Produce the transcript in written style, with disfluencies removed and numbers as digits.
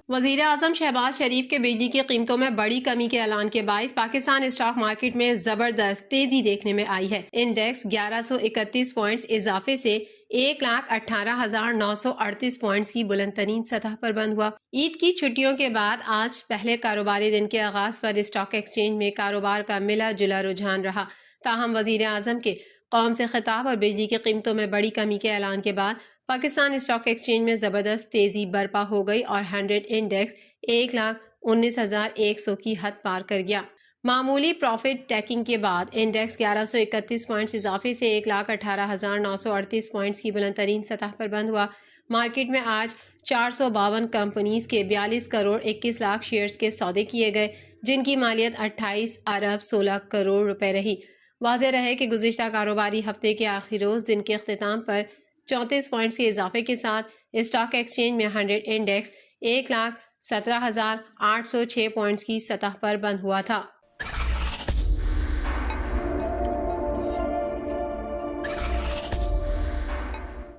وزیر اعظم شہباز شریف کے بجلی کی قیمتوں میں بڑی کمی کے اعلان کے باعث پاکستان اسٹاک مارکیٹ میں زبردست تیزی دیکھنے میں آئی ہے۔ انڈیکس 1131 پوائنٹس اضافے سے 1,18,938 پوائنٹس کی بلند ترین سطح پر بند ہوا۔ عید کی چھٹیوں کے بعد آج پہلے کاروباری دن کے آغاز پر اسٹاک ایکسچینج میں کاروبار کا ملا جلا رجحان رہا، تاہم وزیر اعظم کے قوم سے خطاب اور بجلی کی قیمتوں میں بڑی کمی کے اعلان کے بعد پاکستان اسٹاک ایکسچینج میں زبردست تیزی برپا ہو گئی اور 100 انڈیکس 1,19,100 کی حد پار کر گیا۔ معمولی پروفٹ ٹیکنگ کے بعد انڈیکس 1131 پوائنٹس اضافے سے 1,18,938 پوائنٹس کی بلند ترین سطح پر بند ہوا۔ مارکیٹ میں آج 452 کمپنیز کے 42 کروڑ 21 لاکھ شیئرز کے سودے کیے گئے، جن کی مالیت 28 ارب 16 کروڑ روپے رہی۔ واضح رہے کہ گزشتہ کاروباری ہفتے کے آخری روز دن کے اختتام پر 34 پوائنٹس کے اضافے کے ساتھ اسٹاک ایکسچینج میں 100 انڈیکس 1,17,806 پوائنٹس کی سطح پر بند ہوا تھا۔